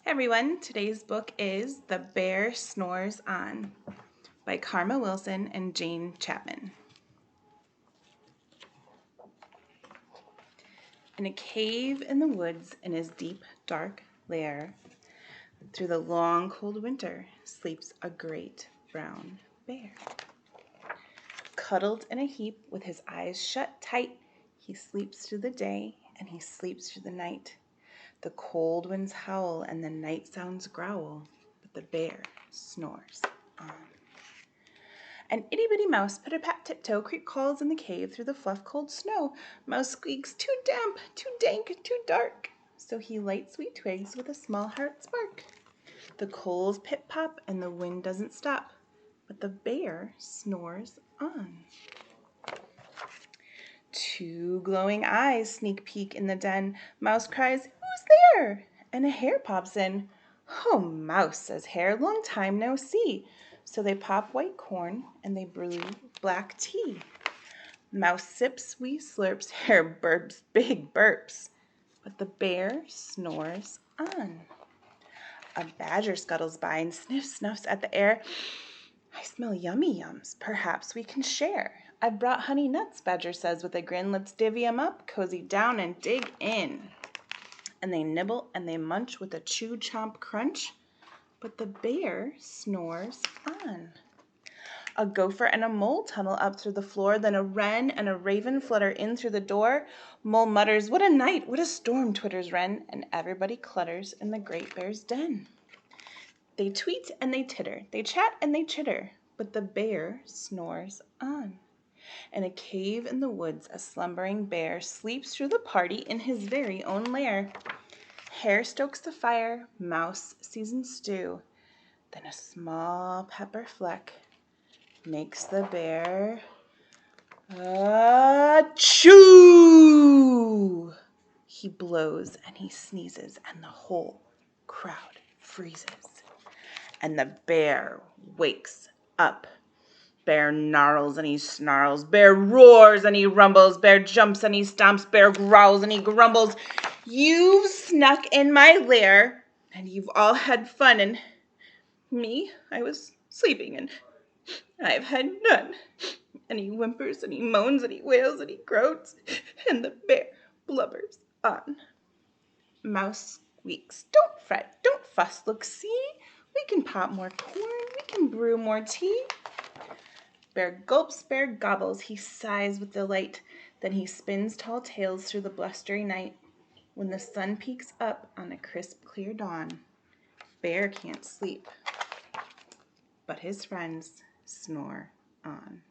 Hey everyone, today's book is The Bear Snores On by Karma Wilson and Jane Chapman. In a cave in the woods in his deep, dark lair, through the long, cold winter, sleeps a great brown bear. Cuddled in a heap with his eyes shut tight, he sleeps through the day and he sleeps through the night. The cold winds howl and the night sounds growl, but the bear snores on. An itty-bitty mouse, pitter-pat tiptoe, creep crawls in the cave through the fluff cold snow. Mouse squeaks, too damp, too dank, too dark. So he lights sweet twigs with a small heart spark. The coals pip-pop and the wind doesn't stop, but the bear snores on. Two glowing eyes sneak peek in the den. Mouse cries, "Who's there?" And a hare pops in. "Oh, Mouse," says Hare, "long time no see." So they pop white corn and they brew black tea. Mouse sips wee slurps, Hare burps big burps, but the bear snores on. A badger scuttles by and snuffs at the air. "I smell yummy yums, perhaps we can share." "I've brought honey nuts," Badger says with a grin. "Let's divvy 'em up, cozy down and dig in." And they nibble and they munch with a chew chomp crunch, but the bear snores on. A gopher and a mole tunnel up through the floor, then a wren and a raven flutter in through the door. Mole mutters, "What a night, what a storm," twitters wren, and everybody clutters in the great bear's den. They tweet and they titter, they chat and they chitter, but the bear snores on. In a cave in the woods, a slumbering bear sleeps through the party in his very own lair. Hare stokes the fire, Mouse seasons stew, then a small pepper fleck makes the bear achoo! He blows and he sneezes and the whole crowd freezes. And the bear wakes up. Bear gnarls and he snarls. Bear roars and he rumbles. Bear jumps and he stomps. Bear growls and he grumbles. "You've snuck in my lair and you've all had fun, and me, I was sleeping and I've had none." And he whimpers and he moans and he wails and he groans, and the bear blubbers on. Mouse squeaks, "Don't fret, don't fuss, look, see, we can pop more corn, we can brew more tea." Bear gulps, bear gobbles, he sighs with delight, then he spins tall tales through the blustery night. When the sun peeks up on a crisp, clear dawn, Bear can't sleep, but his friends snore on.